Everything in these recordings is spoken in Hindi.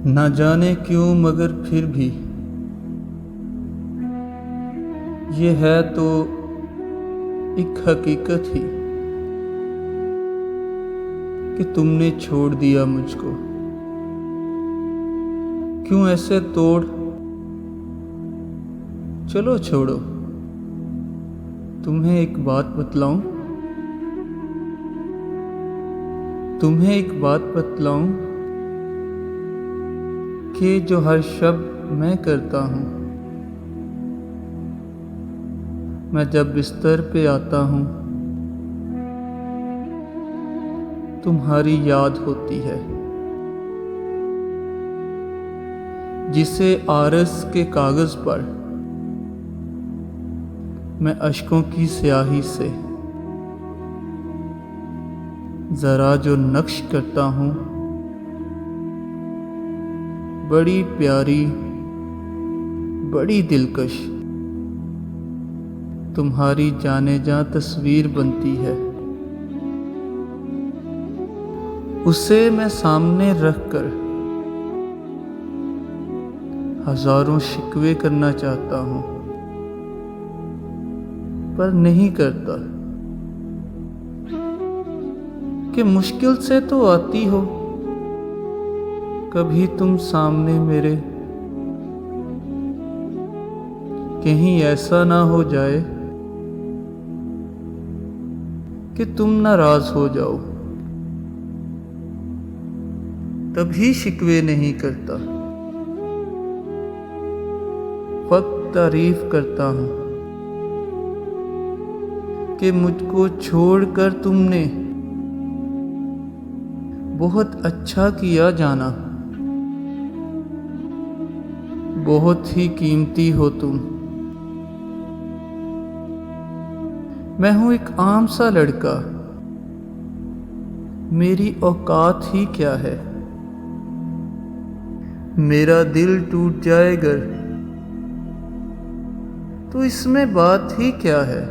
ना जाने क्यों मगर फिर भी ये है तो एक हकीकत ही कि तुमने छोड़ दिया मुझको। क्यों ऐसे तोड़? चलो छोड़ो, तुम्हें एक बात बतलाऊं। कि जो हर शब्द मैं करता हूँ, मैं जब बिस्तर पे आता हूँ, तुम्हारी याद होती है, जिसे आरस के कागज पर मैं अश्कों की स्याही से जरा जो नक्श करता हूँ, बड़ी प्यारी बड़ी दिलकश तुम्हारी जाने जा तस्वीर बनती है। उसे मैं सामने रखकर हजारों शिकवे करना चाहता हूँ, पर नहीं करता कि मुश्किल से तो आती हो कभी तुम सामने मेरे। कहीं ऐसा ना हो जाए कि तुम नाराज हो जाओ, तभी शिकवे नहीं करता, फक्त तारीफ करता हूँ कि मुझको छोड़कर तुमने बहुत अच्छा किया जाना। बहुत ही कीमती हो तुम। मैं हूं एक आम सा लड़का, मेरी औकात ही क्या है। मेरा दिल टूट जाए अगर तो इसमें बात ही क्या है।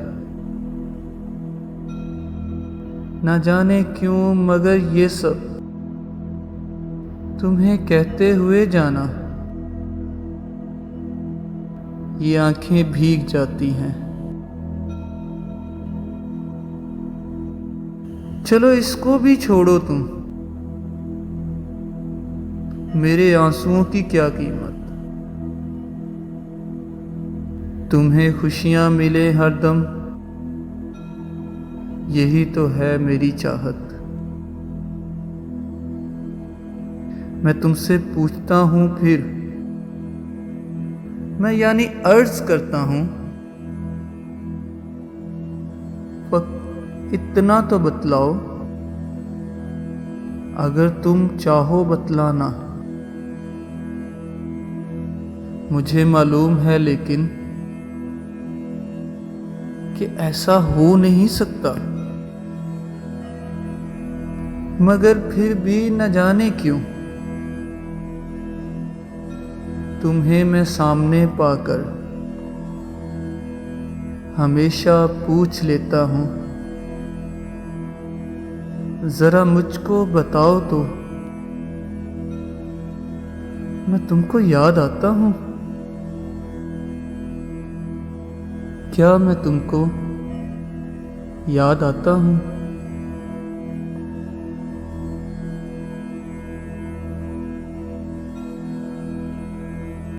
ना जाने क्यों मगर ये सब तुम्हें कहते हुए जाना, ये आंखें भीग जाती हैं। चलो इसको भी छोड़ो तुम, मेरे आंसुओं की क्या कीमत। तुम्हें खुशियां मिले हरदम, यही तो है मेरी चाहत। मैं तुमसे पूछता हूं फिर, मैं यानी अर्ज करता हूं, इतना तो बतलाओ, अगर तुम चाहो बतलाना। मुझे मालूम है लेकिन कि ऐसा हो नहीं सकता, मगर फिर भी न जाने क्यों तुम्हें मैं सामने पाकर हमेशा पूछ लेता हूँ, जरा मुझको बताओ तो मैं तुमको याद आता हूँ। क्या मैं तुमको याद आता हूँ?